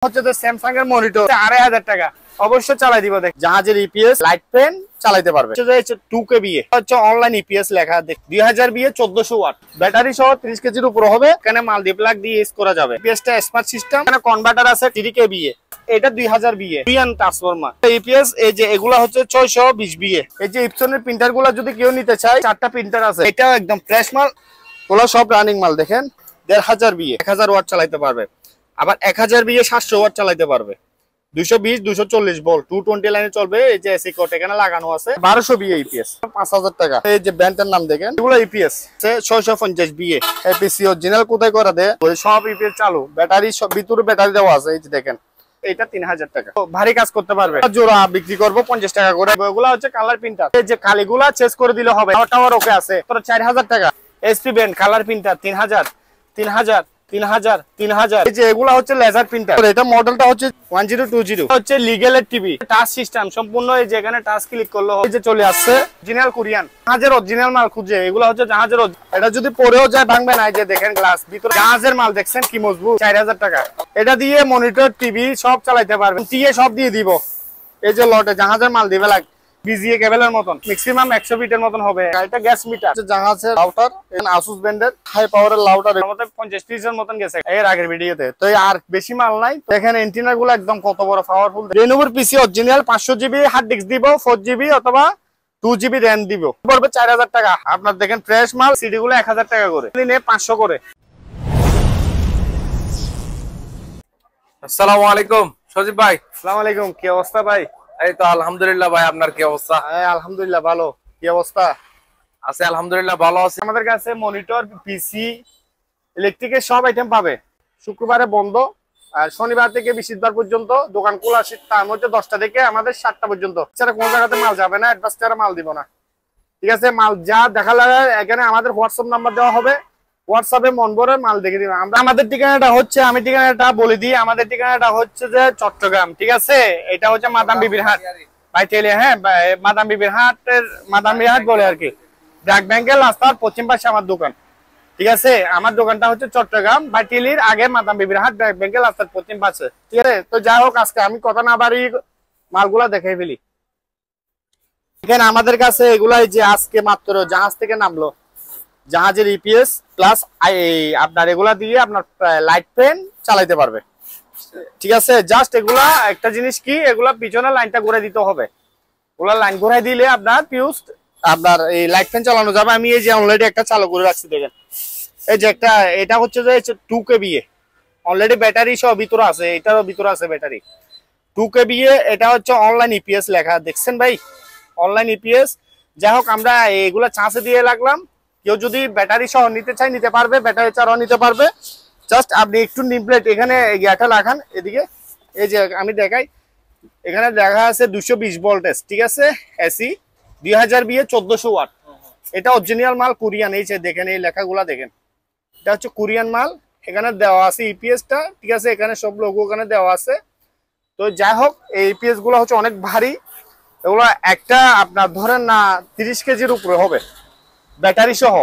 হচ্ছে যে স্যামসাং এর মনিটর 2500 টাকা অবশ্যই চালাই দিব। দেখ জাহাজের ইপিএস লাইট পেন চালাতে পারবে। হচ্ছে 2K বিএ হচ্ছে অনলাইন ইপিএস লেখা। দেখ 2000 বিএ 1400 ওয়াট ব্যাটারি সহ 30 কেজির উপর হবে। এখানে মাল্টি প্লাগ দিয়ে ইউজ করা যাবে। ইপিএসটা স্মার্ট সিস্টেম, এখানে কনভার্টার আছে 3K বিএ, এটা 2000 বিএ বিয়ান ট্রান্সফরমার। ইপিএস এই যে এগুলা হচ্ছে 620 বিএ। এই যে ইপসনের প্রিন্টার গুলা যদি কেউ নিতে চায়, 4টা প্রিন্টার আছে, এটা একদম ফ্রেশ মাল, ওগুলো সব রানিং মাল। দেখেন 1500 বিএ 1000 ওয়াট চালাতে পারবে। আবার 1000 বিএ 700 ওয়াট চালাতে পারবে। 220 240 ভোল্ট 220 লাইনে চলবে। এই যে এসি কোড এখানে লাগানো আছে। 1200 বিএ ইপিএস 5000 টাকা। এই যে ব্র্যান্ডের নাম দেখেন, এগুলো ইপিএস 650 বিএ। এপিসি অরিজিনাল কোথায় করা দেয়, সব ইপিএস চালু। ব্যাটারি সব ভিতরে ব্যাটারি দেওয়া আছে। এই যে দেখেন এটা 3000 টাকা। ভারী কাজ করতে পারবে। জোড়া বিক্রি করব 50 টাকা করে। এগুলো হচ্ছে কালার প্রিন্টার। এই যে কালিগুলা চেঞ্জ করে দিলে হবে। টাওয়ার ওকে আছে, 4000 টাকা। SP brand colour printer 3000 3000 3000 3000। এই যে এগুলা হচ্ছে লেজার প্রিন্টার। এটা মডেলটা হচ্ছে 1020 হচ্ছে লিগেলের টিভি টাচ সিস্টেম সম্পূর্ণ। এই যে এখানে টাচ ক্লিক করলে এই যে চলে আসছে অরিজিনাল কোরিয়ান জাহাজের অরিজিনাল মাল খুঁজে। এগুলো হচ্ছে জাহাজের। এটা যদি পরেও যায় ভাঙবে না। এই যে দেখেন গ্লাস ভিতরে জাহাজের মাল দেখছেন কি মজবুত। 4000 টাকা। এটা দিয়ে মনিটর টিভি সব চালাতে পারবেন। টিএ সব দিয়ে দিব। এই যে লটে জাহাজের মাল দিবে লাগ বিজিএ কেবলের মতন ম্যাক্সিমাম 100 ফিটের মতন হবে। এটা গ্যাস মিটার। জাহাজের রাউটার আসুস ব্র্যান্ডের হাই পাওয়ারের রাউটার। এর মধ্যে 50-30 এর মতন গেছে এর আগের ভিডিওতে। তো আর বেশি মাল নাই। তো এখানে এন্টিনা গুলো একদম কত বড় পাওয়ারফুল। রেনোভোর পিসি অরিজিনাল 500 জিবি হার্ড ডিস্ক দিব, 4 জিবি অথবা 2 জিবি র‍্যাম দিব। পড়বে 4000 টাকা। আপনার দেখেন ফ্রেশ মাল। সিডি গুলো 1000 টাকা করে নিয়ে 500 করে। আসসালামু আলাইকুম সজীব ভাই। আসসালামু আলাইকুম, কি অবস্থা ভাই? এই তো আলহামদুলিল্লাহ ভাই, আপনার কি অবস্থা? আলহামদুলিল্লাহ ভালো। কি অবস্থা? আছে আলহামদুলিল্লাহ ভালো আছি। আমাদের কাছে মনিটর, পিসি, ইলেকট্রিকের সব আইটেম পাবে। শুক্রবারে বন্ধ, আর শনিবার থেকে বৃহস্পতিবার পর্যন্ত দোকান খোলা আছে। তার মধ্যে 10টা থেকে আমাদের 7টা পর্যন্ত। এছাড়া কোনো জায়গাতে মাল যাবে না, অ্যাডভান্স ছাড়া মাল দিব না। ঠিক আছে? মাল যা দেখা লাগে এখানে আমাদের হোয়াটসঅ্যাপ নাম্বার দেওয়া হবে। হোয়াটসঅ্যাপে মন ভরে মাল দেখে দিবেন। আমাদের ঠিকানাটা হচ্ছে, আমি ঠিকানাটা বলে দিই। আমাদের ঠিকানাটা হচ্ছে যে চট্টগ্রাম। ঠিক আছে? এটা হচ্ছে মাদাম বিবির হাট ভাই তেলে। হ্যাঁ, মাদাম বিবির হাটের মাদাম বিবির হাট বলে আর কি। ব্র্যাক ব্যাংকের রাস্তার পশ্চিম পাশে আমার দোকান। ঠিক আছে? আমার দোকানটা হচ্ছে চট্টগ্রাম বাইটিলির আগে মাদাম বিবির হাট ব্র্যাক ব্যাংকের রাস্তার পশ্চিম পাশে। ঠিক আছে? তো যাই হোক, আজকে আমি কথা না বাড়ি মালগুলা দেখাই ফেলি। এখানে আমাদের কাছে এগুলাই যে আজকে মাত্র জাহাজ থেকে নামলো, জাহাজের ইপিএস প্লাস আপনার এগুলা দিয়ে আপনার লাইট পেন চালাইতে পারবে। ঠিক আছে? জাস্ট এগুলা একটা জিনিস কি, এগুলা পিছনে লাইনটা ঘুরে দিতে হবে। ওগুলা লাইন ঘুরাই দিলে আপনার পিউজ আপনার এই লাইট ফ্যান চালানো যাবে। আমি এই যে অলরেডি একটা চালু করে রাখছি দেখেন। এই যে একটা, এটা হচ্ছে যে 2K বিএ অলরেডি ব্যাটারি সহ ভিতরে আছে। এটারও ভিতরে আছে ব্যাটারি 2K বিএ। এটা হচ্ছে অনলাইন ইপিএস লেখা দেখছেন ভাই, অনলাইন ইপিএস। যাই হোক, আমরা এগুলা চাষে দিয়ে রাখলাম। কেউ যদি ব্যাটারি সহ নিতে চায় নিতে পারবে, ব্যাটারি ছাড়াও নিতে পারবে। জাস্ট আপনি একটু নিমপ্লেট এখানে ইয়াটা লাগান এদিকে। এই যে আমি দেখাই, এখানে দেখা আছে 220 ভোল্টেজ। ঠিক আছে? AC 2000 VA 1400 watt. এটা অরিজিনাল মাল কোরিয়ান। এই যে দেখেন এই লেখাগুলা দেখেন, এটা হচ্ছে কোরিয়ান মাল। এখানে দেওয়া আছে ইপিএসটা। ঠিক আছে? এখানে সব লোগো ওখানে দেওয়া আছে। তো যাই হোক, এই ইপিএস গুলো হচ্ছে অনেক ভারী। এগুলো একটা আপনার ধরেন না 30 কেজির উপরে হবে ব্যাটারি সহ।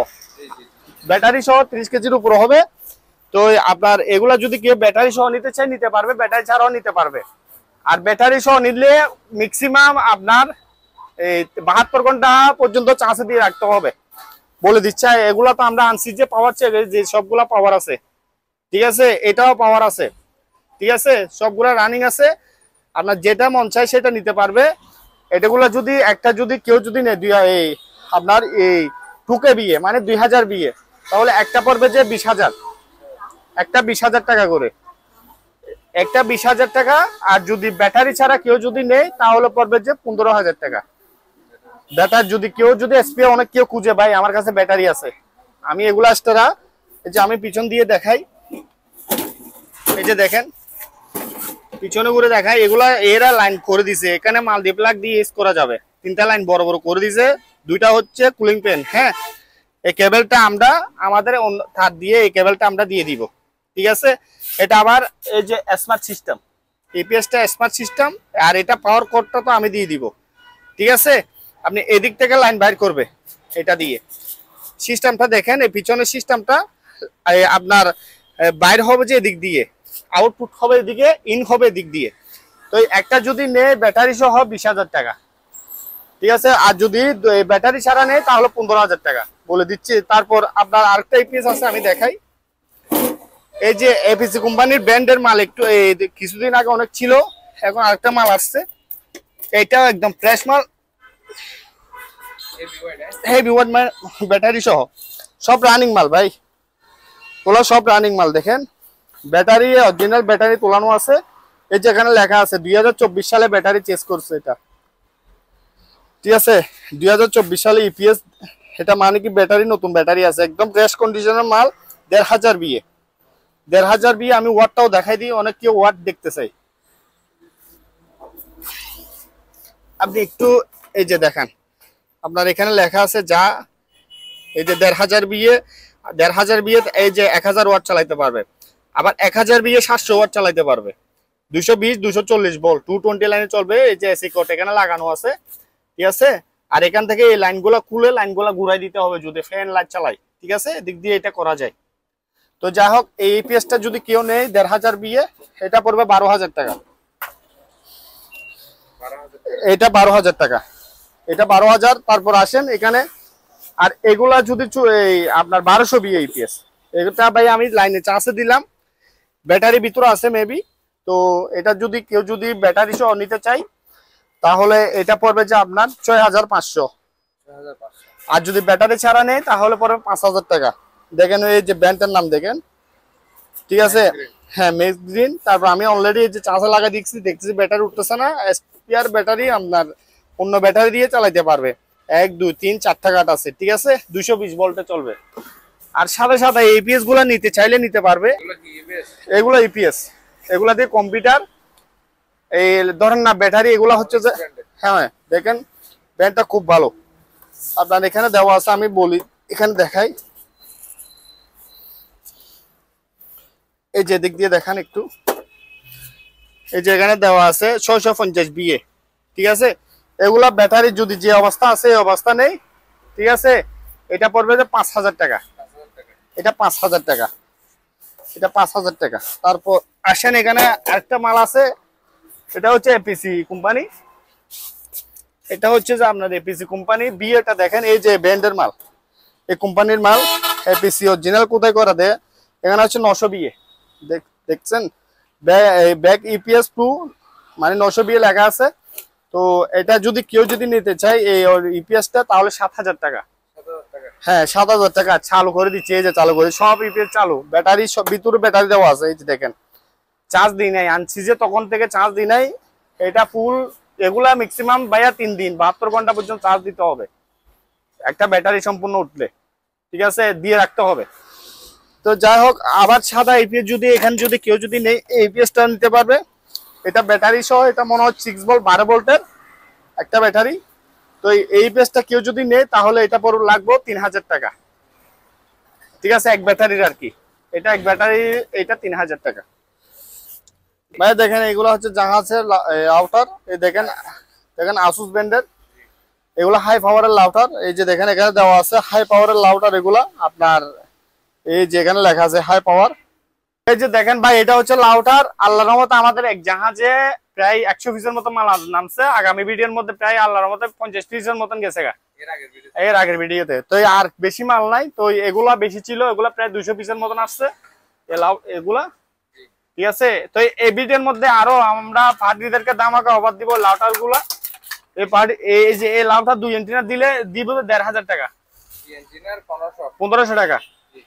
ব্যাটারি সহ 30 কেজির উপরে হবে। তো আপনার এগুলা যদি কেউ ব্যাটারি সহ নিতে চায় নিতে পারবে, ব্যাটারি ছাড়াও নিতে পারবে। আর ব্যাটারি সহ নিলে ম্যাক্সিমাম আপনার এই 72 ঘন্টা পর্যন্ত চার্জে দিয়ে রাখতে হবে বলে দিচ্ছে। এগুলা তো আমরা আনছি যে পাওয়ার চেক, যে সবগুলা পাওয়ার আছে। ঠিক আছে? এটাও পাওয়ার আছে। ঠিক আছে? সবগুলা রানিং আছে। আপনার যেটা মন চায় সেটা নিতে পারবে। এটাগুলা যদি একটা যদি কেউ যদি নেয় এই আপনার এই 2K বিএ মানে 2000 বিএ, তাহলে একটা পড়বে যে 20,000, একটা 20,000 টাকা করে, একটা 20,000 টাকা। আর যদি ব্যাটারি ছাড়া কেউ যদি নেয় তাহলে পড়বে যে 15,000 টাকা। ব্যাটারি যদি কেউ যদি এসপি অনেক কেউ খুঁজে, ভাই আমার কাছে ব্যাটারি আছে, আমি এগুলা আসতেরা এই যে আমি পিছন দিয়ে দেখাই। এই যে দেখেন পিছনে ঘুরে দেখাই, এগুলা এরা লাইন করে দিছে। এখানে মাল্টি প্লাগ দিয়ে ইউজ করা যাবে। 3টা লাইন বড় বড় করে দিছে, 2টা হচ্ছে কুলিং ফ্যান। হ্যাঁ, এই কেবলটা আমরা আমাদের তার দিয়ে এই কেবলটা আমরা দিয়ে দিব। ঠিক আছে? এটা আবার এই যে স্মার্ট সিস্টেম, ইপিএসটা স্মার্ট সিস্টেম। আর এটা পাওয়ার কোডটা তো আমি দিয়ে দিব। ঠিক আছে? আপনি এদিক থেকে লাইন বাইর করবে এটা দিয়ে। সিস্টেমটা দেখেন, এই পিছনের সিস্টেমটা আপনার বাইর হবে যে এদিক দিয়ে। আউটপুট হবে এদিকে, ইন হবে দিক দিয়ে। তো একটা যদি নেয় ব্যাটারি সহ 20,000 টাকা, ঠিক আছে। আর যদি ব্যাটারি ছাড়া নেয় তাহলে 15,000 টাকা বলে দিচ্ছি। তারপর আপনার আরেকটা ইপিএস আছে, আমি দেখাই। এই যে এপিসি কোম্পানির ব্র্যান্ডের মাল, একটু কিছুদিন আগে অনেক ছিল, এখন আরেকটা মাল আসছে, এইটাও একদম ফ্রেশ মাল, হেভি ওয়েট ব্যাটারি সহ, সব রানিং মাল ভাই, তোলা সব রানিং মাল। দেখেন ব্যাটারি অরিজিনাল ব্যাটারি তোলানো আছে, এই যে এখানে লেখা আছে 2024 সালে ব্যাটারি চেঞ্জ করছে এটা, ঠিক আছে। 2024 সালে ইপিএস, এটা মানে কি ব্যাটারি নতুন ব্যাটারি আছে, একদম ফ্রেশ কন্ডিশনের মাল। 1,500 বিএ, 1,500 বিএ। আমি ওয়াটটাও দেখাই দিই, অনেক কেউ ওয়াট দেখতে চাই। আপনি একটু এই যে দেখেন, আপনার এখানে লেখা আছে যা, এই যে 1,500 বিএ, 1,500 বিএ এই যে 1000 ওয়াট চালাইতে পারবে। আবার 1000 বিএ 700 ওয়াট চালাইতে পারবে, 220 240 ভোল্ট 220 লাইনে চলবে। এই যে এসি কোড এখানে লাগানো আছে, ঠিক আছে। আর এখান থেকে এই লাইনগুলো খুলে লাইনগুলো ঘুরাই দিতে হবে যদি ফ্যান লাইট চালাই, ঠিক আছে। এদিক দিয়ে এটা করা যায়। তো যাই হোক, এই ইপিএসটা যদি কেউ নেয় 1,500 বিএ, এটা পড়বে 12,000 টাকা, এটা 12,000 টাকা, এটা 12,000। তারপর আসেন এখানে, আর এগুলা যদি আপনার 1200 বিএ ইপিএস, এটা ভাই আমি লাইনে চার্জে দিলাম, ব্যাটারি ভিতরে আছে মেবি। তো এটা যদি কেউ যদি ব্যাটারি সহ নিতে চাই তাহলে এটা পড়বে যে আপনার 6,500, আর যদি ব্যাটারি ছাড়া নেই তাহলে পড়বে 5,000 টাকা। দেখেন এই যে ব্র্যান্ডের নাম দেখেন, ঠিক আছে। হ্যাঁ, ম্যাক্স গ্রিন। তারপর আমি অলরেডি এই যে চার্জে লাগা দিচ্ছি, দেখতেছি ব্যাটারি উঠতেছে না। স্পিয়ার ব্যাটারি আপনার অন্য ব্যাটারি দিয়ে চালাইতে পারবে। 1 2 3 4টা কাট আছে, ঠিক আছে। 220 ভোল্টে চলবে। আর সাথে সাথে এপিএস গুলা নিতে চাইলে নিতে পারবে। এগুলো ইপিএস, এগুলা দিয়ে কম্পিউটার, এই ধরেন না ব্যাটারি, এগুলা হচ্ছে যে, হ্যাঁ দেখেন ব্র্যান্ডটা খুব ভালো। আপনার এখানে দেওয়া আছে, আমি বলি এখানে দেখাই, এই যে দিক দিয়ে দেখান একটু, এই যে এখানে দেওয়া আছে 650 বিএ, ঠিক আছে। এগুলা ব্যাটারি যদি যে অবস্থা আছে এই অবস্থা নেই, ঠিক আছে। এটা পড়বে যে 5,000 টাকা, এটা 5,000 টাকা, এটা 5,000 টাকা। তারপর আসেন এখানে আরেকটা মাল আছে, এটা হচ্ছে এপিসি কোম্পানি, এটা হচ্ছে যে আপনার এপিসি কোম্পানি বিএটা দেখেন, এই যে ব্র্যান্ডের মাল, এই কোম্পানির মাল এপিসি অরিজিনাল কোথায় করা দেয়। এখানে হচ্ছে 900 বিএ, দেখছেন ব্যাক ইপিএস 2 মানে 900 বিএ লেখা আছে। তো এটা যদি কেউ যদি নিতে চায় এই ইপিএসটা তাহলে 7,000 টাকা, হ্যাঁ 7,000 টাকা। চালু করে দিচ্ছে, এই যে চালু করে, সব ইপিএস চালু, ব্যাটারি সব ভিতরে ব্যাটারি দেওয়া আছে। এই যে দেখেন চার্জ দিই নাই, আনছি যে তখন থেকে চার্জ দিই নাই, এটা ফুল। এগুলা ম্যাক্সিমাম ভাইয়া 3 দিন 72 ঘন্টা পর্যন্ত চার্জ দিতে হবে একটা ব্যাটারি সম্পূর্ণ উঠলে, ঠিক আছে, দিয়ে রাখতে হবে। তো যাই হোক, আবার সাদা ইপিএস যদি এখানে যদি কেউ যদি নেই, এই ইপিএসটা নিতে পারবে। এটা ব্যাটারি সহ, এটা মনে হয় 6 ভোল্ট 12 ভোল্টের একটা ব্যাটারি। তো এই ইপিএসটা কেউ যদি নেয় তাহলে এটা পড়বে লাগবে 3,000 টাকা, ঠিক আছে, এক ব্যাটারির আর কি। এটা এক ব্যাটারি, এটা 3,000 টাকা। ভাই দেখেন এগুলো হচ্ছে জাহাজের রাউটার, এই দেখেন দেখেন আসুস ব্র্যান্ডের, এগুলো হাই পাওয়ারের রাউটার। এই যে দেখেন এখানে দেওয়া আছে হাই পাওয়ারের রাউটার, এগুলা আপনার এই যে এখানে লেখা আছে হাই পাওয়ার। এই যে দেখেন ভাই, এটা হচ্ছে রাউটার। আল্লাহর রহমতে আমাদের এক জাহাজে প্রায় 100 পিসের মতো মাল নামছে। আগামী ভিডিওর মধ্যে প্রায় আল্লাহর রহমতে 50 পিসের মতন গেছে গা এর আগের ভিডিওতে। তো আর বেশি মাল নাই, তো এগুলা বেশি ছিল, এগুলা প্রায় 200 পিসের মতন আসছে এগুলা, ঠিক আছে। তো এই ভিডিওর মধ্যে আরো আমরা পার্টিদেরকে দামাকা অফার দিব রাউটার গুলা। এই যে এই রাউটার 2 এন্টিনা দিলে দিব 1,500 টাকা, 1500 টাকা।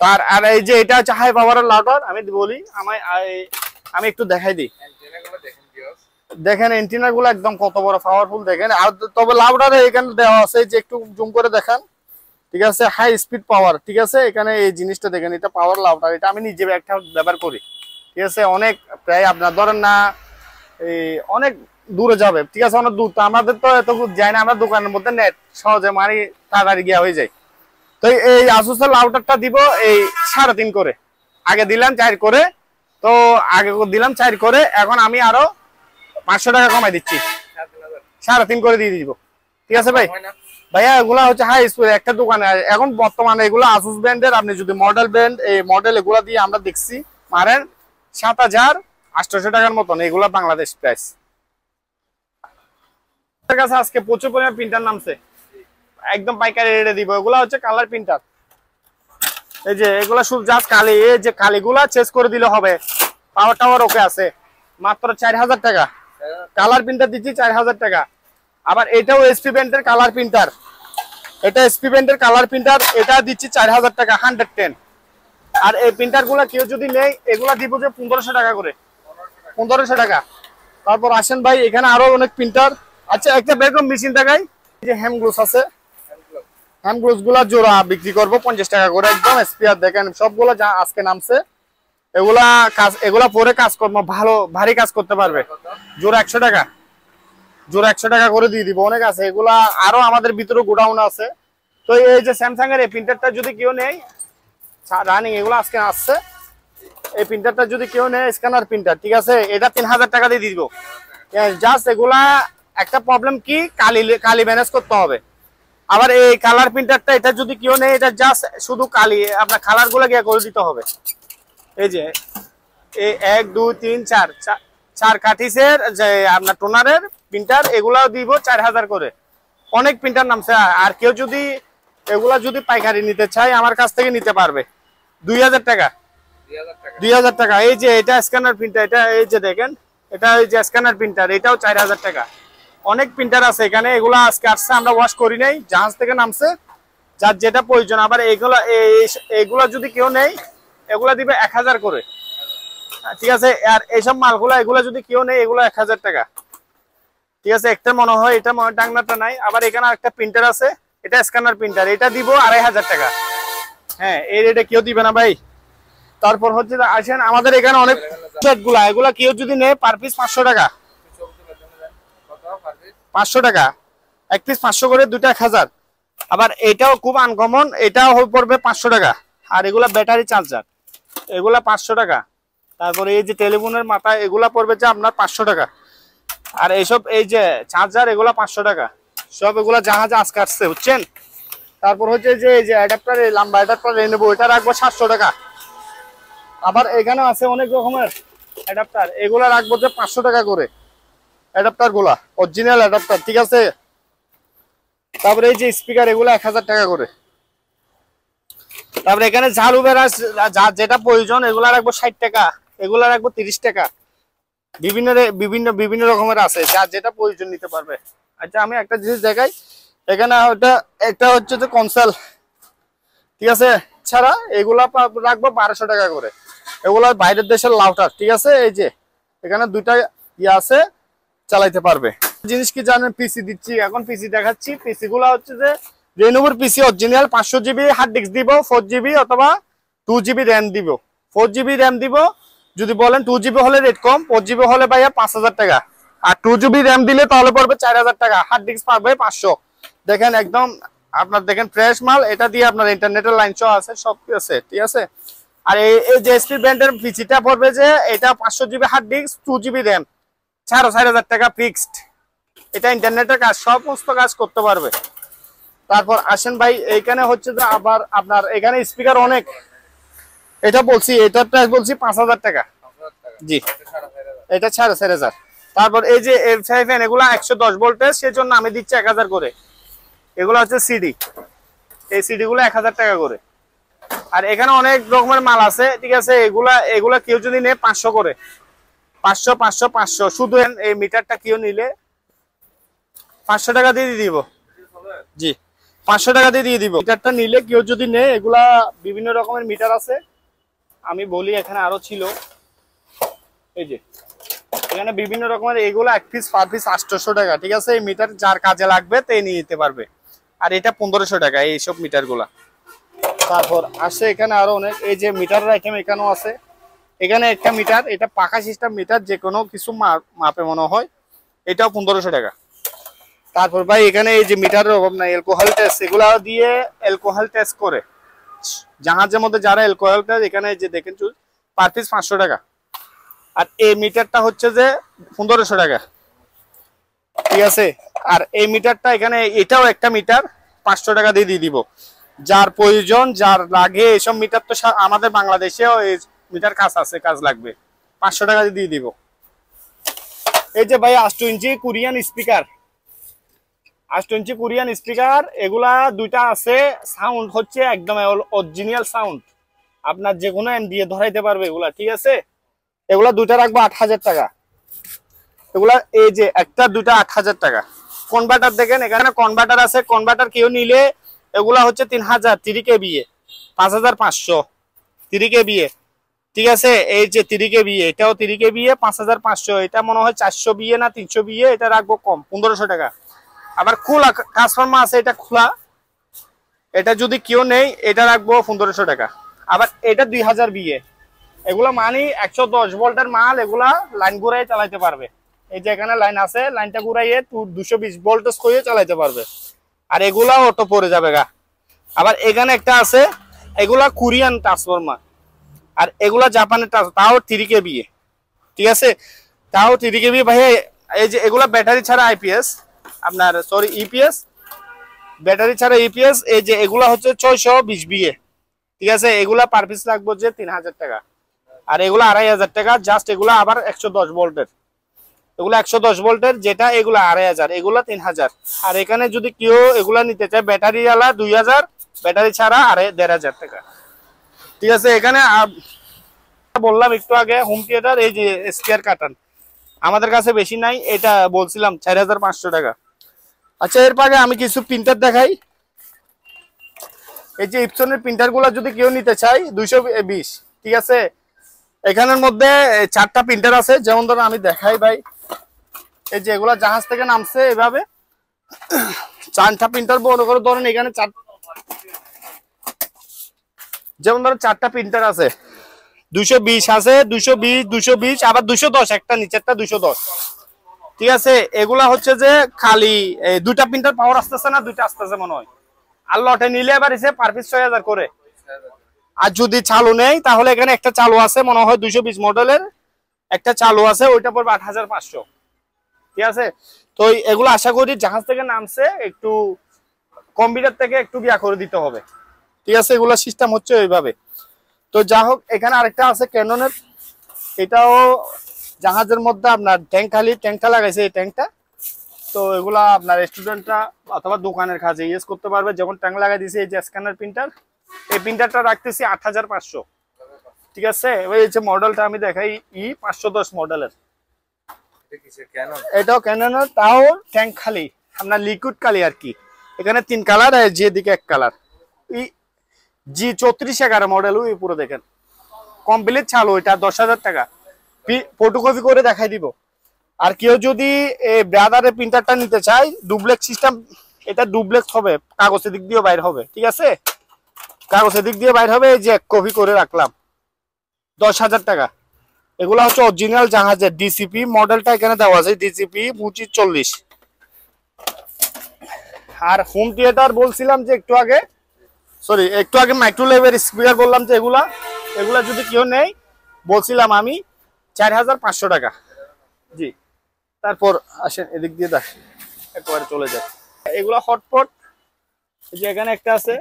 তার আর এই যে এটা হচ্ছে হাই পাওয়ারের রাউটার। আমি বলি আমি একটু দেখাই দিই, দেখেন এন্টিনা গুলো একদম কত বড় পাওয়ারফুল দেখেন। আর তবে রাউটারে এখানে দেওয়া আছে যে একটু জুম করে দেখান, ঠিক আছে, হাই স্পিড পাওয়ার, ঠিক আছে। এখানে এই জিনিসটা দেখেন, এটা পাওয়ার রাউটার, এটা আমি নিজে একটা ব্যবহার করি, ঠিক আছে। অনেক প্রায় আপনার ধরেন না এই অনেক দূরে যাবে, ঠিক আছে, অনেক দূর। তো আমাদের তো এত যায় না, আমরা দোকানের মধ্যে নেট সহজে মারি, তাড়াতাড়ি গিয়া হয়ে যায়। তো এই আসুসের রাউটারটা দিব এই 3.5 করে, আগে দিলাম 4 করে, তো আগে দিলাম 4 করে, এখন আমি আরো 500 টাকা কমাই দিচ্ছি, 3.5 করে দিয়ে দিব, ঠিক আছে ভাই। ভাইয়া এগুলা হচ্ছে হাই স্পিড একটা দোকানে এখন বর্তমানে এগুলো আসুস ব্র্যান্ডের। আপনি যদি মডেল ব্র্যান্ড এই মডেল এগুলা দিয়ে আমরা দেখছি মারেন, 7,800 টাকার মতন, এগুলা বাংলাদেশ প্রাইস। আমার কাছে আজকে প্রচুর পরিমাণ প্রিন্টার নামছে, একদম পাইকারি রেটে দিব। এগুলা হচ্ছে কালার প্রিন্টার, এই যে এগুলা শুধু জাস্ট কালি, এই যে কালিগুলা চেঞ্জ করে দিলে হবে। পাওয়ার টাওয়ার ওকে আছে, মাত্র 4,000 টাকা। কালার প্রিন্টার দিচ্ছি 4,000 টাকা। আবার এটাও এসপি ব্যান্ডের কালার প্রিন্টার, এটা এসপি ব্যান্ডের কালার প্রিন্টার, এটা দিচ্ছি 4,000 টাকা 110। আর এই প্রিন্টার গুলা কেউ যদি নেই, এগুলা দিব যে 1,500 টাকা করে, 1,500 টাকা। তারপর আসেন ভাই, এখানে আরো অনেক প্রিন্টার। আচ্ছা, একটা বেরকম মেশিন দেখাই। এই যে হ্যান্ড গ্লোভস আছে, হ্যান্ড গ্লোভস গুলা জোড়া বিক্রি করবো 50 টাকা করে, একদম স্পেয়ার। দেখেন সবগুলা যা আজকে নামছে, এগুলা কাজ, এগুলা পরে কাজ করবো, ভালো ভারী কাজ করতে পারবে। জোড়া 100 টাকা, জোড়া 100 টাকা করে দিয়ে দিব। অনেক আছে এগুলা, আরো আমাদের ভিতরে গোডাউন আছে। তো এই যে স্যামসাং এর এই প্রিন্টারটা যদি কেউ নেই, রানিং এগুলো আজকে আসছে, এই প্রিন্টারটা যদি কেউ নেয়, স্ক্যানার প্রিন্টার, ঠিক আছে, এটা 3,000 টাকা দিয়ে দিব। জাস্ট এগুলা একটা প্রবলেম কি, কালি ম্যানেজ করতে হবে। আবার এই কালার প্রিন্টারটা, এটা যদি কেউ নেয়, এটা জাস্ট শুধু কালি, আপনার কালার গুলা গিয়ে করে দিতে হবে। এই যে এই 1 2 3 4 কাঠিসের যে আপনার টোনারের প্রিন্টার, এগুলাও দিব 4,000 করে। অনেক প্রিন্টার নামছে। আর কেউ যদি এগুলা যদি পাইকারি নিতে চায়, আমার কাছ থেকে নিতে পারবে 2,000 টাকা, 2,000 টাকা। এই যে এটা স্ক্যানার প্রিন্টার, এটা এই যে দেখেন, এটা এই যে স্ক্যানার প্রিন্টার, এটাও 4,000 টাকা। অনেক প্রিন্টার আছে এখানে, এগুলা আজকে আসছে, আমরা ওয়াশ করি নাই, জাহাজ থেকে নামছে, যার যেটা প্রয়োজন। আবার এগুলা যদি কেউ নেই, এগুলা দিবে 1,000 করে, ঠিক আছে। আর এইসব মালগুলা, এগুলা যদি কেউ নেই, এগুলো 1,000 টাকা, ঠিক আছে। একটা মনে হয় এটা ডাংনাটা নাই। আবার এখানে একটা প্রিন্টার আছে, এটা স্ক্যানার প্রিন্টার, এটা দিব 2,500 টাকা। হ্যাঁ, এই রেটে কেউ দিবে না ভাই। তারপর হচ্ছে আসেন আমাদের এখানে অনেক সেটগুলা, এগুলা কেউ যদি নেয়, পার পিস 500 টাকা, 500 টাকা এক পিস, 500 করে, দুটো 1,000। আবার এটাও খুব আনকমন, এটাও পড়বে 500 টাকা। আর এগুলা ব্যাটারি চার্জার, এগুলা 500 টাকা। তারপরে এই যে টেলিফোনের মাথা, এগুলা পড়বে যে আপনার 500 টাকা। আর এইসব এই যে চার্জার, এগুলা 500 টাকা। সব এগুলা জাহাজে আজকে আসছে, বুঝছেন। তারপর হচ্ছে যে এই যে অ্যাডাপ্টার, এই লম্বা অ্যাডাপ্টার নেবো, এটা রাখবো 700 টাকা। আবার এখানে আছে অনেক রকমের অ্যাডাপ্টার, এগুলা রাখবো যে 500 টাকা করে। অ্যাডাপ্টার গুলা অরিজিনাল অ্যাডাপ্টার, ঠিক আছে। তারপরে এই যে স্পিকার, এগুলো 1,000 টাকা করে। তারপরে এখানে ঝাড়ু বেরাস, যার যেটা প্রয়োজন, এগুলা রাখবো 60 টাকা, এগুলা রাখবো 30 টাকা। বিভিন্ন বিভিন্ন বিভিন্ন রকমের আছে, যার যেটা প্রয়োজন নিতে পারবে। আচ্ছা, আমি একটা জিনিস দেখাই, এখানে ওটা একটা হচ্ছে যে কনসেল, ঠিক আছে। ছাড়া এগুলা রাখবো 1,200 টাকা করে। এগুলা বাইরের দেশের লাউটার, ঠিক আছে। এই যে এখানে দুইটা ইয়ে আছে, চালাইতে পারবে। জিনিস কি জানেন, পিসি দিচ্ছি এখন, পিসি দেখাচ্ছি। পিসি গুলা হচ্ছে যে লেনোভোর পিসি অরিজিনাল, 500 জিবি হার্ড ডিস্ক দিব, 4 জিবি অথবা 2 জিবি র্যাম দিব। 4 জিবি র্যাম দিব, যদি বলেন 2 জিবি হলে রেট কম, 4 জিবি হলে ভাইয়া 5,000 টাকা। আর 2 জিবি র্যাম দিলে তাহলে পড়বে 4,000 টাকা। হার্ড ডিস্ক পাবে 500। দেখেন একদম আপনার, দেখেন ফ্রেশ মাল। এটা দিয়ে আপনার ইন্টারনেটের লাইন সহ আছে, সব আছে, ঠিক আছে। আর এই যে এসপি ব্র্যান্ডের পিসিটা পড়বে যে, এটা 500 GB hard disk, 2 GB RAM, 4,500 টাকা ফিক্সড। এটা ইন্টারনেটের কাজ, সমস্ত কাজ করতে পারবে। তারপর আসেন ভাই, এইখানে হচ্ছে যে আবার আপনার এখানে স্পিকার অনেক, এটা বলছি, এটার প্রাইস বলছি 5,000 টাকা। জি, এটা 4,500। তারপর এই যে F5 এগুলা 110 ভোল্টের, সেজন্য আমি দিচ্ছি 1,000 করে। এগুলো হচ্ছে সিডি, এই সিডি গুলো 1,000 টাকা করে। আর এখানে অনেক রকমের মাল আছে, ঠিক আছে। এগুলা কেউ যদি নেয় 500 করে, 500 500 500। শুধু এই মিটারটা কেউ নিলে 500 টাকা দিয়ে দিব। জি, 500 টাকা দিয়ে দিব। মিটারটা নিলে কেউ যদি নেয়, এগুলা বিভিন্ন রকমের মিটার আছে, আমি বলি এখানে আরো ছিল। এই যে এখানে বিভিন্ন রকমের, এগুলো এক পিস পার পিস 800 টাকা, ঠিক আছে। এই মিটার যার কাজে লাগবে তাই নিয়ে যেতে পারবে। আর এটা 1,500 টাকা এইসব মিটার গুলা। তারপর আসে এখানে আরো অনেক, এই যে মিটার আইটেম এখানেও আছে। এখানে একটা মিটার, এটা পাকা সিস্টেম মিটার, যে কোনো কিছু মাপে মনে হয়, এটাও 1,500 টাকা। তারপর ভাই এখানে এই যে মিটারের অভাব নাই, অ্যালকোহল টেস্ট, এগুলা দিয়ে অ্যালকোহল টেস্ট করে জাহাজের মধ্যে যারা অ্যালকোহল টেস্ট, এখানে যে দেখেন পার পিস 500 টাকা। আর এই মিটারটা হচ্ছে যে 1,500 টাকা, ঠিক আছে। আর এই মিটারটা এখানে, এটাও একটা মিটার, 500 টাকা দিয়ে দিব। যার প্রয়োজন, যার লাগে, এসব মিটার তো আমাদের বাংলাদেশেও এই মিটার কাজ আছে, কাজ লাগবে। 500 টাকা দিয়ে দিব। এই যে ভাই 8 ইঞ্চি কোরিয়ান স্পিকার, 8 ইঞ্চি কোরিয়ান স্পিকার, এগুলা দুইটা আছে। সাউন্ড হচ্ছে একদম অরিজিনাল সাউন্ড, আপনার যে কোনো এম দিয়ে ধরাইতে পারবে এগুলা, ঠিক আছে। এগুলা দুইটা রাখবো 8000 টাকা। এগুলা এই যে একটা দুইটা 8000 টাকা। কনভার্টার দেখেন, এখানে কনভার্টার আছে। কনভার্টার কেউ নিলে এগুলা হচ্ছে 3000 3 কেবিএ 5500 3 কেবিএ, ঠিক আছে। এই যে 3 কেবিএ, এটাও 3 কেবিএ 5500। এটা মনে হয় 400 বিএ না 300 বিএ, এটা রাখবো কম 1500 টাকা। আবার খোলা ট্রান্সফরমার আছে, এটা খোলা, এটা যদি কেউ নেই এটা রাখবো 1500 টাকা। আবার এটা 2000 বিএ, এগুলা মানে 110 ভোল্টের মাল, এগুলা লাইন ঘুরাই চালাইতে পারবে। এই যে এখানে লাইন আছে, লাইনটা ঘুরাইয়ে 220 ভোল্টেজ করিয়ে চালাইতে পারবে। আর এগুলা অটো পড়ে যাবে গা। আবার এখানে একটা আছে, এগুলা কোরিয়ান ট্রান্সফরমার, আর এগুলা জাপানের তাও 3 কেবিএ, ঠিক আছে, তাও 3 কেবিএ ভাই। এই যে এগুলা ব্যাটারি ছাড়া আইপিএস, আপনার সরি ইপিএস, ব্যাটারি ছাড়া ইপিএস। এই যে এগুলা হচ্ছে 620 বিএ, ঠিক আছে। এগুলা পার পিস লাগবে যে 3000 টাকা, আর এগুলা 2500 টাকা জাস্ট। এগুলা আবার 110 ভোল্টের, এগুলা 110 ভোল্টের যেটা, এগুলা 2500, এগুলা 3000। আর এখানে যদি কেউ এগুলা নিতে চায় ব্যাটারি ওয়ালা 2000, ব্যাটারি ছাড়া 1500 টাকা, ঠিক আছে। এখানে বললাম একটু আগে হোম থিয়েটার, এই যে স্কয়ার কাটান আমাদের কাছে বেশি নাই, এটা বলছিলাম 4500 টাকা। আচ্ছা, এরপরে আমি কিছু প্রিন্টার দেখাই। এই যে ইপসনের প্রিন্টার গুলা যদি কেউ নিতে চায় 220, ঠিক আছে। এখানের মধ্যে 4টা প্রিন্টার আছে, যেমন ধরো আমি দেখাই ভাই। এই যে এগুলা জাহাজ থেকে নামছে এভাবে 4টা প্রিন্টার বড় করে ধরেন। এখানে যেমন ধরো 4টা প্রিন্টার আছে, 220 আছে, 220, আবার 210, একটা নিচেরটা 210, ঠিক আছে। এগুলা হচ্ছে যে খালি 2টা প্রিন্টার পাওয়ার আসতেছে না, 2টা আসতেছে মনে হয়। আর লটে নিলে এবার এসে পার পিস 6000 করে। আর যদি চালু নেই তাহলে এখানে একটা চালু আছে মনে হয় 220 মডেলের, একটা চালু আছে, ওইটা পড়বে 8500, ঠিক আছে। তো এগুলো আশা করি জাহাজ থেকে নামছে, একটু কম্পিউটার থেকে একটু বিয়া করে দিতে হবে, ঠিক আছে। এগুলো সিস্টেম হচ্ছে ওইভাবে। তো যা হোক, এখানে আরেকটা আছে ক্যাননের, এটাও জাহাজের মধ্যে আপনার ট্যাঙ্কটা লাগাইছে, এই ট্যাঙ্কটা। তো এগুলা আপনার স্টুডেন্টরা অথবা দোকানের কাজে ইউজ করতে পারবে। যেমন ট্যাঙ্ক লাগাই দিয়েছে এই যে স্ক্যানার প্রিন্টার, এই প্রিন্টারটা রাখতেছি 8500, ঠিক আছে। এই যে মডেলটা আমি দেখাই, E510 মডেলের, এটাও ক্যাননের, তাও ট্যাঙ্ক খালি, আপনার লিকুইড কালি আর কি। এখানে 3 কালার, যে দিকে 1 কালার। G3411 মডেল, ওই পুরো দেখেন কমপ্লিট চালু। এটা 10000 টাকা, ফটোকপি করে দেখাই দিব। আর কেউ যদি ব্রাদারের প্রিন্টারটা নিতে চায় ডুপ্লেক্স সিস্টেম, এটা ডুপ্লেক্স হবে, কাগজের দিক দিয়ে বাইর হবে, ঠিক আছে। কাগজের দিক দিয়ে বাইর হবে। এই যে কপি করে রাখলাম 10000 টাকা। এগুলা হচ্ছে অরিজিনাল জাহাজের ডিসিপি মডেলটা এখানে দেওয়া আছে, ডিসিপি 2540। আর হোম থিয়েটার বলছিলাম যে একটু আগে মাইক্রোওয়েভের স্পিকার বললাম যে এগুলা যদি কেউ নেই বলছিলাম আমি 4500 টাকা। জি, তারপর আসেন এদিক দিয়ে দেখ, একবারে চলে যায়। এগুলা হটপট, যে এখানে একটা আছে,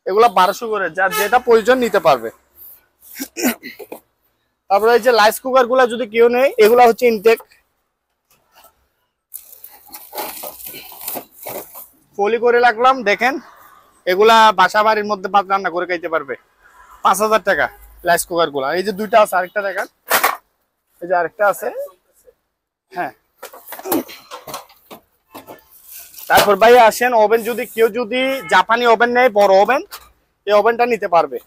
এগুলা 1200 করে, যার যেটা প্রয়োজন নিতে পারবে। তারপরে এই যে রাইস কুকার গুলা যদি কেউ নেই, এগুলা হচ্ছে ইনটেক, পলি করে রাখলাম। দেখেন এগুলা বাসা বাড়ির মধ্যে ভাত রান্না করে খাইতে পারবে। 5000 টাকা রাইস কুকার গুলা। এই যে 2টা আছে, আরেকটা দেখেন, এই যে আরেকটা আছে, হ্যাঁ। তারপর ভাই আসেন ওভেন, যদি কেউ জাপানি ওভেন নেয়, বড় ওভেন, এই ওভেনটা নিতে পারবে।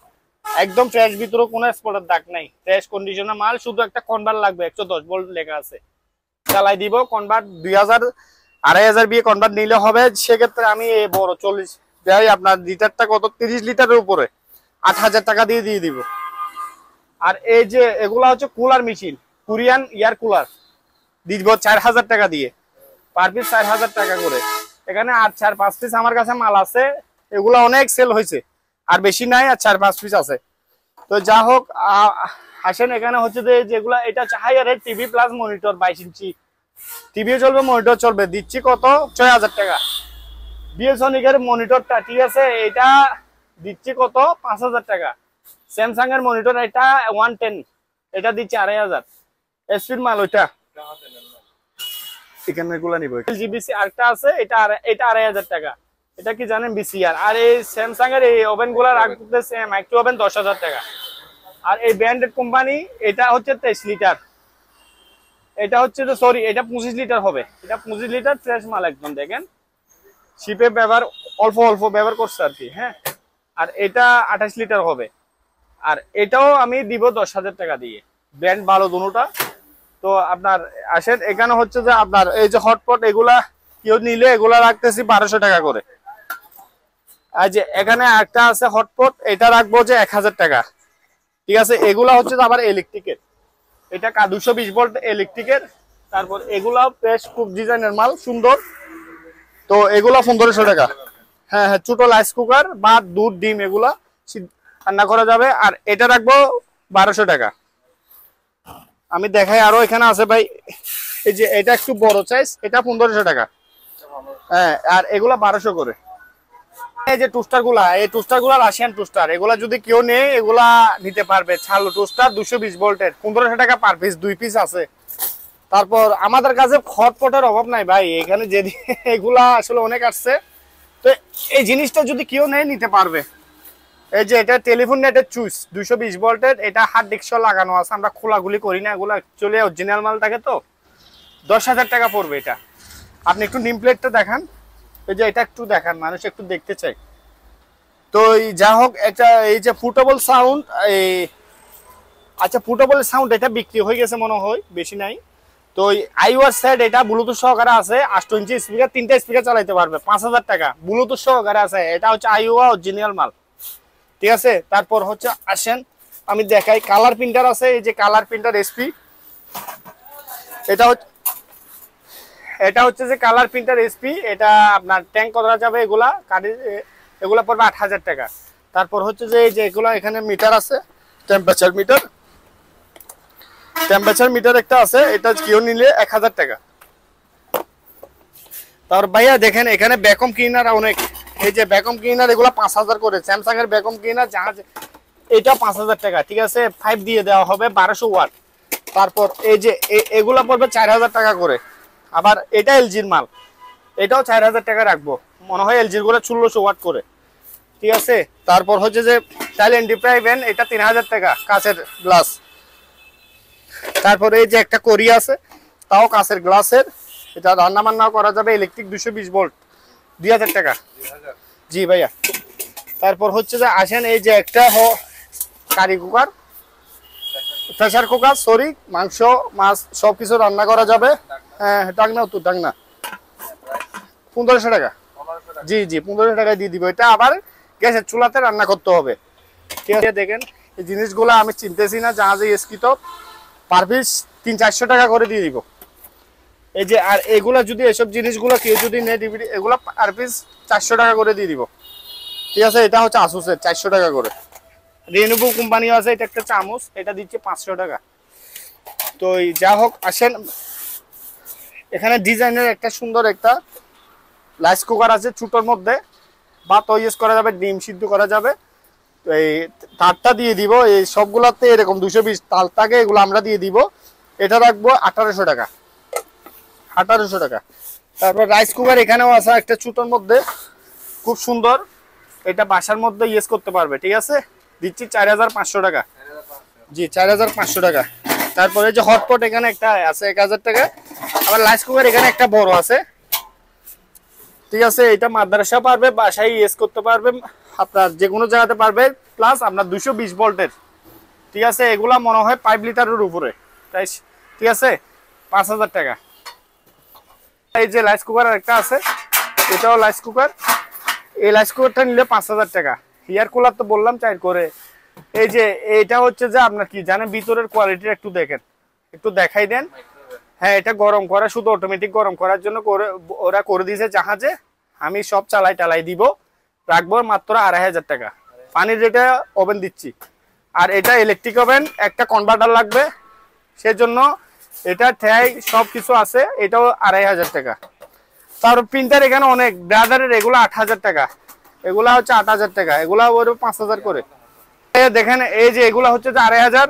একদম ফ্রেশ, ভিতরে কোনো স্পটের দাগ নাই, ফ্রেশ কন্ডিশনের মাল। শুধু একটা কনভার্ট লাগবে, 110 ভোল্ট লেখা আছে, চালাই দিব। কনভার্ট 2000 2500 বিয়ে কনভার্ট নিলে হবে। সেক্ষেত্রে আমি এই বড় 40 ভাই, আপনার লিটারটা কত, 30 লিটারের উপরে 8000 টাকা দিয়ে দিব। আর এই যে এগুলা হচ্ছে cooler machine, Korean air cooler, দিব 4000 টাকা দিয়ে, পার পিস 4000 টাকা করে। এখানে আর 4-5 পিস আমার কাছে মাল আছে, এগুলা অনেক সেল হয়েছে, আর বেশি নাই, আর 4-5 পিস আছে। তো যা হোক, আসেন এখানে হচ্ছে যে যেগুলা, এটা চাহাইয়ারের টিভি প্লাস মনিটর 22 ইঞ্চি, টিভিও চলবে মনিটর চলবে, দিচ্ছি কত, 6000 টাকা। বিএসনিকের মনিটরটা, ঠিক আছে, এটা দিচ্ছি কত, 5000 টাকা। স্যামসাং এর মনিটর এটা 110, এটা দিচ্ছি 2500। এসপির মাল ওইটা এখানে এগুলা নিব। এলজিবিসি আরেকটা আছে, এটা 2500 টাকা। এটা কি জানেন বিসিআর। আর এই স্যামসাং এর এই ওভেন গুলা রাখতেছে মাইক্রো ওভেন 10,000 টাকা। আর এই ব্র্যান্ডেড কোম্পানি এটা হচ্ছে 23 লিটার, এটা হচ্ছে যে সরি এটা 25 লিটার হবে। এটা 25 লিটার ফ্রেশ মাল একদম দেখেন, শিপে ব্যবহার অল্প অল্প ব্যবহার করছে আর কি। হ্যাঁ, আর এটা 28 লিটার হবে। আর এটাও আমি দিব 10,000 টাকা দিয়ে, ব্র্যান্ড ভালো দুটোটা। তো আপনার আসেন, এখানে হচ্ছে যে আপনার এই যে হটপট এগুলা কেউ নিলে এগুলা রাখতেছি 1200 টাকা করে। আর যে এখানে একটা আছে হটপট, এটা রাখবো যে 1000 টাকা। ঠিক আছে, এগুলা হচ্ছে আবার ইলেকট্রিকের, এটা 220 ভোল্ট ইলেকট্রিকের। তারপর এগুলা বেশ খুব ডিজাইনের মাল, সুন্দর। তো এগুলা 1500 টাকা। হ্যাঁ হ্যাঁ, ছোট রাইস কুকার বা দুধ ডিম এগুলা রান্না করা যাবে। আর এটা রাখবো 1200 টাকা। আমি দেখাই আরো এখানে আছে ভাই, এই যে এটা একটু বড় সাইজ, এটা 1500 টাকা। হ্যাঁ, আর এগুলা 1200 করে। এই যে টোস্টার গুলা, এই টোস্টার গুলা রাশিয়ান টোস্টার, এগুলা যদি কেউ নেয় এগুলা নিতে পারবে। ছালো টোস্টার 220 ভোল্টের 1500 টাকা পার পিস, 2 পিস আছে। তারপর আমাদের কাছে খটপটের অভাব নাই ভাই, এখানে যে এগুলা আসলে অনেক আসছে। তো এই জিনিসটা যদি কেউ নেয় নিতে পারবে। এই যে এটা টেলিফোন নেটের চুইস 220 ভোল্টের, এটা হার্ড ডিস্ক লাগানো আছে, আমরা খোলাগুলি করি না, এগুলো অ্যাকচুয়ালি অরিজিনাল মাল থাকে। তো 10,000 টাকা পড়বে এটা। আপনি একটু নিম প্লেটটা দেখান, এই যে এটা একটু দেখান, মানুষ একটু দেখতে চাই। তো যা হোক, এটা এই যে ফুটেবল সাউন্ড, এই আচ্ছা ফুটেবল সাউন্ড এটা বিক্রি হয়ে গেছে মনে হয়, বেশি নাই। তো আইওয়ার সেট এটা ব্লুটুথ সহকারে আছে, 8 ইঞ্চি স্পিকার, 3টা স্পিকার চালাতে পারবে, 5000 টাকা ব্লুটুথ সহকারে আছে। এটা হচ্ছে আইওয়া অরিজিনাল মাল। ঠিক আছে, তারপর হচ্ছে আসেন আমি দেখাই, কালার প্রিন্টার আছে। এই যে কালার প্রিন্টার এসপি, এটা হচ্ছে যে কালার প্রিন্টার এসপি, এটা আপনার ট্যাঙ্ক করা যাবে। এগুলা এগুলা পড়বে 8000 টাকা। তারপর হচ্ছে যে এই যে এগুলা এখানে মিটার আছে, টেম্পারেচার মিটার একটা আছে, এটা কেউ নিলে 1000 টাকা। তারপর ভাইয়া দেখেন এখানে ভ্যাকুয়াম ক্লিনার অনেক, এই যে ভ্যাকুয়াম ক্লিনার এগুলা 5000 করে। স্যামসাং এর ভ্যাকুয়াম ক্লিনার জাহাজ, এটা 5000 টাকা। ঠিক আছে, 5 দিয়ে দেওয়া হবে, 1200 ওয়াট। তারপর এই যে এগুলা পড়বে 4000 টাকা করে। আবার এটা এলজির মাল, এটাও 4000 টাকা রাখবো, মনে হয় এলজির গুলো 1600 ওয়াট করে। ঠিক আছে, তারপর হচ্ছে যে টাইলেন্ট ডিপ্রাইভেন, এটা 3000 টাকা, কাঁচের গ্লাস। তারপরে এই যে একটা কোরিয়া আছে, তাও কাঁচের গ্লাসের, এটা রান্না বান্না করা যাবে, ইলেকট্রিক 220 ভোল্ট, 2000 টাকা। জি ভাইয়া। তারপর হচ্ছে যে আসেন এই যে একটা curry cooker, pressure cooker, sorry, মাংস মাছ সবকিছু রান্না করা যাবে। হ্যাঁ, ডাকনা তো ডাকনা 1500 টাকা। জি জি, 1500 টাকায় দিয়ে দিব। এটা আবার গ্যাসের চুলাতে রান্না করতে হবে। ঠিক আছে, দেখেন এই জিনিসগুলো আমি চিনতেছি না, জাহাজে এসকিত পার পিস 300-400 টাকা করে দিয়ে দিব। এই যে আর এগুলা যদি এসব জিনিসগুলো কেউ যদি নেয় ডিভিডি, এগুলো পার পিস 400 টাকা করে দিয়ে দিব। ঠিক আছে, এটা হচ্ছে আসুসের 400 টাকা করে। রেনুবু কোম্পানি আছে, এটা একটা চামচ, এটা দিচ্ছে 500 টাকা। তো যা হোক, আসেন এখানে ডিজাইনের একটা সুন্দর একটা রাইস কুকার আছে, ছোটোর মধ্যে ভাত ইউজ করা যাবে, ডিম সিদ্ধ করা যাবে। তো এই তারটা দিয়ে দিব, এই সবগুলাতে এরকম 220 তার থাকে, এগুলো আমরা দিয়ে দিব। এটা রাখবো 1800 টাকা, 1800 টাকা। তারপর রাইস কুকার এখানেও আছে একটা ছোটোর মধ্যে, খুব সুন্দর, এটা বাসার মধ্যে ইউজ করতে পারবে। ঠিক আছে, দিচ্ছি 4500 টাকা। জি, 4500 টাকা। তারপরে যে হটপট এখানে একটা আছে 1000 টাকা। আবার রাইস কুকার এখানে একটা বড় আছে। ঠিক আছে, এটা মাদ্রাসা পারবে, বাসায় ইউজ করতে পারবে, আপনার যে কোনো জায়গাতে পারবে। প্লাস আপনার 220 ভোল্টের। ঠিক আছে, এগুলা মনে হয় 5 লিটারের উপরে, তাই ঠিক আছে, 5000 টাকা। এই যে রাইস কুকার একটা আছে, এটাও রাইস কুকার। এই রাইস কুকারটা নিলে 5000 টাকা। এয়ার কুলার তো বললাম 4 করে। এই যে এটা হচ্ছে যে আপনার কি জানেন, ভিতরের কোয়ালিটি একটু দেখেন, একটু দেখাই দেন। হ্যাঁ, এটা গরম করা, শুধু অটোমেটিক গরম করার জন্য ওরা করে দিয়েছে জাহাজে। আমি সব টালাই দিব, রাখবো মাত্র 2500 টাকা। পানির রেটে ওভেন দিচ্ছি। আর এটা ইলেকট্রিক ওভেন, একটা কনভার্টার লাগবে, সেজন্য এটা ঠ্যাই সব কিছু আছে, এটাও 2500 টাকা। তার প্রিন্টার এখানে অনেক ব্রাদারের, এগুলো 8000 টাকা, এগুলা হচ্ছে 8000 টাকা, এগুলা ওর 5000 করে। দেখেন এই যে এগুলা হচ্ছে যে 2500,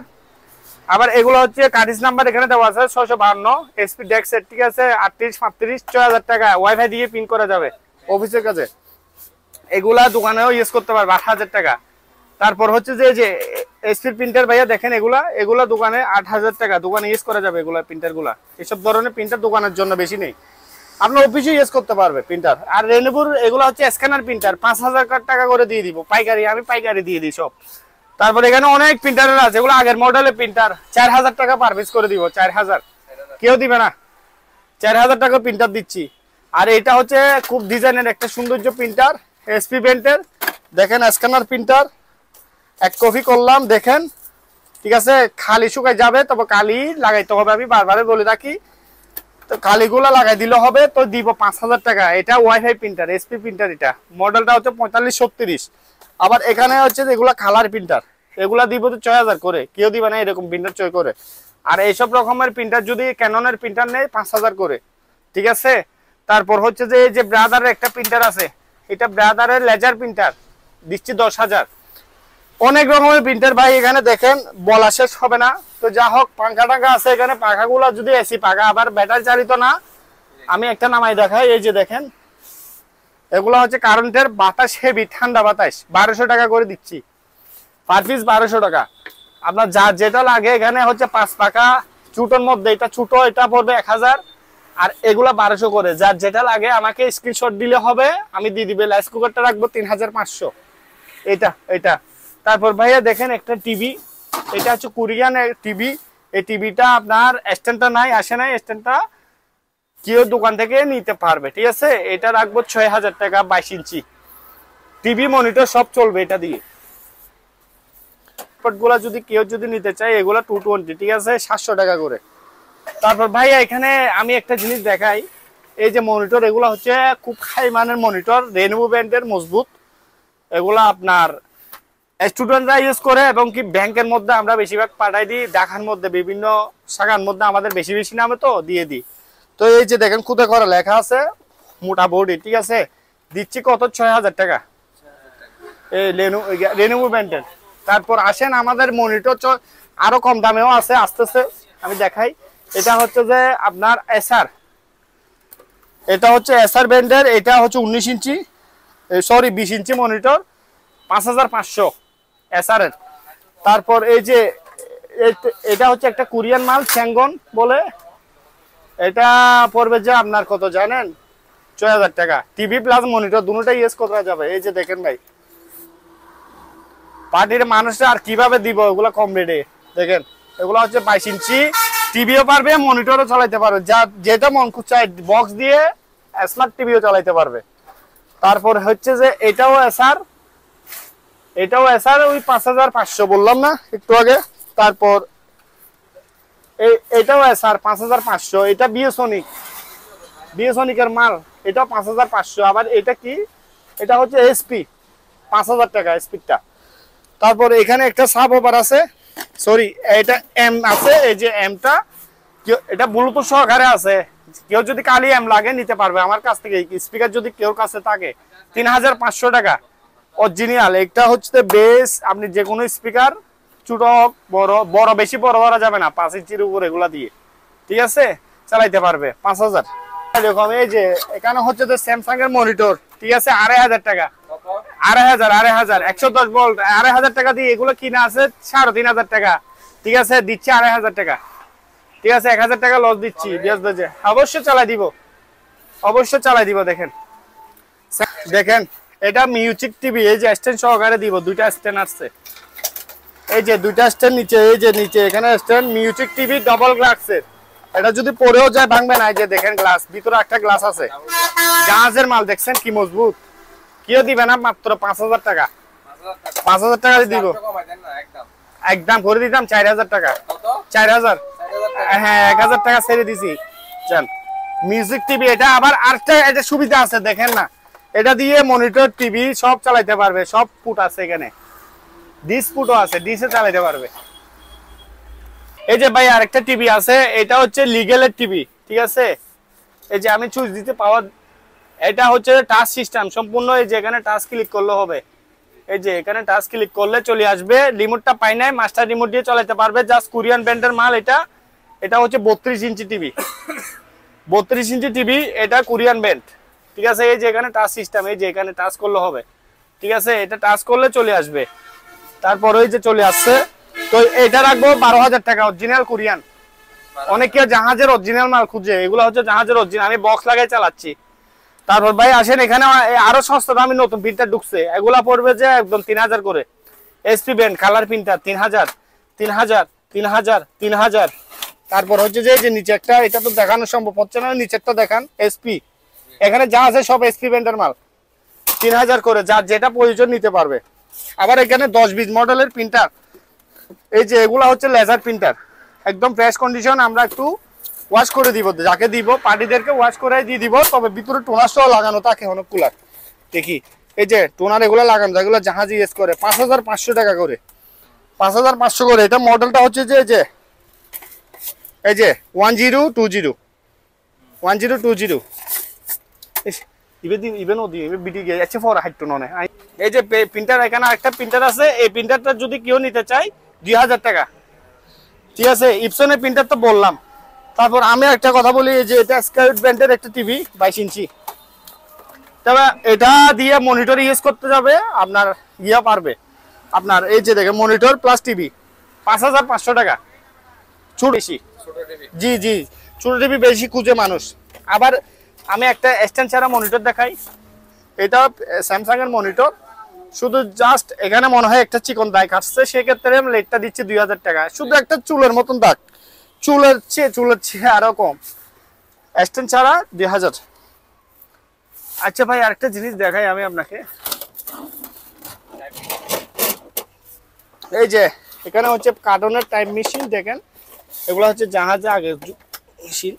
আবার এগুলো হচ্ছে কার্টিজ নাম্বার এখানে দেওয়া আছে 652 এসপি ডেক্স সেট, ঠিক আছে 38 35 6000 টাকা ওয়াইফাই দিয়ে পিন করা যাবে অফিসের কাছে। এগুলা দোকানেও ইউজ করতে পারবে 8000 টাকা। তারপর হচ্ছে যে এসপি প্রিন্টার ভাইয়া দেখেন, এগুলা দোকানে 8000 টাকা দোকানে ইউজ করা যাবে। এগুলা প্রিন্টারগুলা, এসব ধরনের প্রিন্টার দোকানের জন্য বেশি নেই, আপনার অফিসে ইউজ করতে পারবে প্রিন্টার। আর রেনুবুর এগুলো হচ্ছে স্ক্যানার প্রিন্টার, 5000 টাকা করে দিয়ে দিব পাইকারি, আমি পাইকারি দিয়ে দিই সব। তারপর এখানে অনেক প্রিন্টারের আছে, এগুলো আগের মডেলের প্রিন্টার, 4000 টাকা পার পিস করে দিব। 4000 কেউ দিবে না, 4000 টাকা প্রিন্টার দিচ্ছি। আর এটা হচ্ছে খুব ডিজাইনের একটা সৌন্দর্য প্রিন্টার, এসপি ব্র্যান্ডের। দেখেন স্ক্যানার প্রিন্টার, এক কপি করলাম দেখেন, ঠিক আছে। খালি শুকাই যাবে, তবে কালি লাগাইতে হবে, আমি বারবার বলে রাখি। তো কালিগুলা লাগাই দিলে হবে, তো দিব 5000 টাকা। এটা ওয়াইফাই প্রিন্টার, এসপি প্রিন্টার, এটা মডেলটা হচ্ছে 4536। আবার এখানে হচ্ছে এগুলা কালার প্রিন্টার, এগুলা দিব তো 6000 করে, কেউ দিবে না এরকম প্রিন্টার চয় করে। আর এইসব রকমের প্রিন্টার যদি ক্যাননের প্রিন্টার নেই 5000 করে, ঠিক আছে। তারপর হচ্ছে যে এই যে ব্রাদারের একটা প্রিন্টার আছে, এটা ব্রাদারের লেজার প্রিন্টার, দিচ্ছি 10000। অনেক রকমের প্রিন্টার ভাই এখানে দেখেন, বলা শেষ হবে না। তো যা হোক, পাঙ্খা টাঙ্খা আছে এখানে, পাখাগুলো যদি এসি পাখা, আবার ব্যাটারি চালিত না। আমি একটা নামাই দেখাই, এই যে দেখেন, এগুলো হচ্ছে কারেন্টের, বাতাস হেভি, ঠান্ডা বাতাস, 1200 টাকা করে দিচ্ছি পার পিস, 1200 টাকা। আপনার যা যেটা লাগে এখানে হচ্ছে 5 পাখা ছোটোর মধ্যে, এটা ছোট, এটা পড়বে 1000, আর এগুলা 1200 করে। যার যেটা লাগে আমাকে স্ক্রিনশট দিলে হবে, আমি দিয়ে দিবে। রাইস কুকারটা রাখবো 3500, এটা। তারপর ভাইয়া দেখেন একটা টিভি, এটা হচ্ছে কোরিয়ান টিভি। এই টিভিটা আপনার স্ট্যান্ডটা নাই, আসে নাই স্ট্যান্ডটা, কেউ দোকান থেকে নিতে পারবে, ঠিক আছে। এটা রাখবো 6000 টাকা, 22 ইঞ্চি টিভি, মনিটর সব চলবে এটা দিয়ে। গুলা যদি কেউ নিতে চায়, এগুলা 220, ঠিক আছে, 700 টাকা করে। তারপর ভাইয়া এখানে আমি একটা জিনিস দেখাই, এই যে মনিটর, এগুলা হচ্ছে খুব হাই মানের মনিটর, রেনবো ব্র্যান্ডের, মজবুত। এগুলা আপনার স্টুডেন্টরা ইউজ করে, এবং কি ব্যাংকের মধ্যে আমরা বেশিরভাগ পাঠাই দিই, ঢাকার মধ্যে বিভিন্ন শাখার মধ্যে আমাদের বেশি নামে তো দিয়ে দিই। তো এই যে দেখেন খুদে করা লেখা আছে, মোটা বোর্ডে, ঠিক আছে, দিচ্ছি কত, 6000 টাকা, এই রেনুবো ব্র্যান্ডের। তারপর আসেন আমাদের মনিটর আরো কম দামেও আছে, আস্তে আমি দেখাই। এটা হচ্ছে যে আপনার এসআর, এটা হচ্ছে এসআর ব্র্যান্ডের, এটা হচ্ছে 19 ইঞ্চি, সরি 20 ইঞ্চি মনিটর, 5500 এসআর এর। তারপর এই যে এটা হচ্ছে একটা কোরিয়ান মাল, চ্যাঙ্গন বলে, এটা পড়বে যে আপনার কত জানেন, 6000 টাকা। টিভি প্লাস মনিটর দুটোটাই ইউজ করা যাবে। এই যে দেখেন ভাই, পার্টির মানুষরা আর কিভাবে দিব এগুলো কম রেটে। দেখেন এগুলো হচ্ছে 22 ইঞ্চি, টিভিও পারবে, মনিটরও চালাইতে পারবে, যা যেটা মন চাই, বক্স দিয়ে স্মার্ট টিভিও চালাইতে পারবে। তারপর হচ্ছে যে এটাও এসআর, ওই 5500 বললাম না একটু আগে। তারপর এটাও এসআর 5500, এটা বিএসনিকের মাল, এটাও 5500। আবার এটা কি, এটা হচ্ছে এসপি, 5000 টাকা স্পিডটা। তারপর এখানে একটা সাব ওভার আছে, সরি এটা এম আছে, এই যে এমটা, এটা ব্লুটুথ সহকারে আছে, কেউ যদি কালি এম লাগে নিতে পারবে আমার কাছ থেকে। স্পিকার যদি কেউ কাছে থাকে 3500 টাকা অরিজিনাল। এটা হচ্ছে বেস, আপনি যে কোনো স্পিকার, ছোট বড় বেশি বড় করা যাবে না, 5 ইঞ্চির উপর এগুলা দিয়ে, ঠিক আছে, চালাইতে পারবে 5000। এরকম এই যে এখানে হচ্ছে যে স্যামসাং এর মনিটর, ঠিক আছে, 2500 টাকা, 2500 110 ভোল্ট, 2500 টাকা দিয়ে এগুলো কিনা আছে 3500 টাকা, ঠিক আছে, দিচ্ছি 2500 টাকা, ঠিক আছে, 1000 টাকা লস দিচ্ছি। অবশ্যই চালাই দিব। দেখেন এটা মিউজিক টিভি, এই যে স্ট্যান্ড সহকারে দিব, দুইটা স্ট্যান্ড আসছে, এই যে দুইটা স্ট্যান্ড নিচে, এই যে নিচে এখানে স্ট্যান্ড, মিউজিক টিভি ডাবল গ্লাসের। এটা যদি পড়েও যায় ভাঙবে না, এই যে দেখেন গ্লাস, ভিতরে একটা গ্লাস আছে, জাহাজের মাল, দেখছেন কি মজবুত। কেউ দিবে না, মাত্র 5000 টাকা, 5000 টাকা দিব, একদম করে দিতাম 4000 টাকা, 4000, হ্যাঁ 1000 টাকা ছেড়ে দিছি। মিউজিক টিভি, এটা আবার আরেকটা এটা সুবিধা আছে, দেখেন না, এটা দিয়ে মনিটর, টিভি সব চালাইতে পারবে, সব পুট আছে এখানে, ডিস পুটও আছে, ডিসে চালাইতে পারবে। এই যে ভাই আরেকটা টিভি আছে, এটা হচ্ছে লিগেলের টিভি, ঠিক আছে, এই যে আমি চুজ দিতে পাওয়ার, এটা হচ্ছে টাচ সিস্টেম সম্পূর্ণ, এই যে এখানে টাচ ক্লিক করলে হবে, এই যে এখানে টাচ ক্লিক করলে চলে আসবে, রিমোটটা পাই নাই, মাস্টার রিমোট দিয়ে চালাতে পারবে। জাস্ট কোরিয়ান ব্র্যান্ডের মাল এটা। এটা হচ্ছে 32 ইঞ্চি টিভি, 32 ইঞ্চি টিভি, এটা কোরিয়ান ব্র্যান্ড। ঠিক আছে, এই যে এখানে টাচ সিস্টেম, এই যে এখানে টাচ করলে হবে। ঠিক আছে, এটা টাচ করলে চলে আসবে। তারপর ওই যে চলে আসছে। তো এটা রাখবো 12,000 টাকা, অরিজিনাল কোরিয়ান। অনেকে জাহাজের অরিজিনাল মাল খুঁজে, এগুলো হচ্ছে জাহাজের অরিজিনাল, আমি বক্স লাগাই চালাচ্ছি। তারপর ভাই আসেন, এখানে আরো সস্তা দামি নতুন প্রিন্টার ঢুকছে, এগুলা পড়বে যে একদম 3000 করে। SP brand colour printer 3000, 3000, 3000, 3000। তারপর হচ্ছে যে এই যে নিচে একটা, এটা তো দেখানো সম্ভব হচ্ছে না, নিচেরটা দেখান এসপি। এখানে যা আছে সব এসপি ব্র্যান্ডের মাল, 3000 করে, যার যেটা প্রয়োজন নিতে পারবে। আবার এখানে 10-20 মডেলের প্রিন্টার, এই যে এগুলা হচ্ছে লেজার প্রিন্টার, একদম ফ্রেশ কন্ডিশন। আমরা একটু ওয়াশ করে দিব, যাকে দিব পার্টিদেরকে ওয়াশ করে দিয়ে দিব। তবে ভিতরে টোনার সহ লাগানো থাকে অনেকগুলা, দেখি এই যে টোনার এগুলো লাগানো, যেগুলো জাহাজ ইউজ করে, 5500 টাকা করে, 5500 করে। এটা মডেলটা হচ্ছে যে এই যে 1020, 1020। এই যে প্রিন্টার, এখানে একটা প্রিন্টার আছে, এই প্রিন্টারটা যদি কেউ নিতে চায় 2000 টাকা। ঠিক আছে, ইপসনের প্রিন্টার তো বললাম। তারপর আমি একটা কথা বলি, যে এটা স্কাইউট ব্র্যান্ডের একটা টিভি 22 ইঞ্চি। তবে এটা দিয়ে মনিটর ইউজ করতে যাবে আপনার পারবে আপনার, এই যে দেখেন মনিটর প্লাস টিভি 5500 টাকা। ছোট বেশি, জি জি, ছোট টিভি বেশি খুঁজে মানুষ। আবার আমি একটা স্ট্যান্ড ছাড়া মনিটর দেখাই, এটা স্যামসাং এর মনিটর, শুধু জাস্ট এখানে মনে হয় একটা চিকন দাগ আসছে, সেক্ষেত্রে আমি লেটটা দিচ্ছি 2000 টাকা। শুধু একটা চুলের মতন দাগ, চুলের চেয়ে আরো কম, স্ট্যান্ড ছাড়া 2000। আচ্ছা ভাই, আরেকটা জিনিস দেখাই আমি আপনাকে, এই যে এখানে হচ্ছে কার্টুনের টাইম মেশিন, দেখেন এগুলো হচ্ছে জাহাজে আগে মেশিন।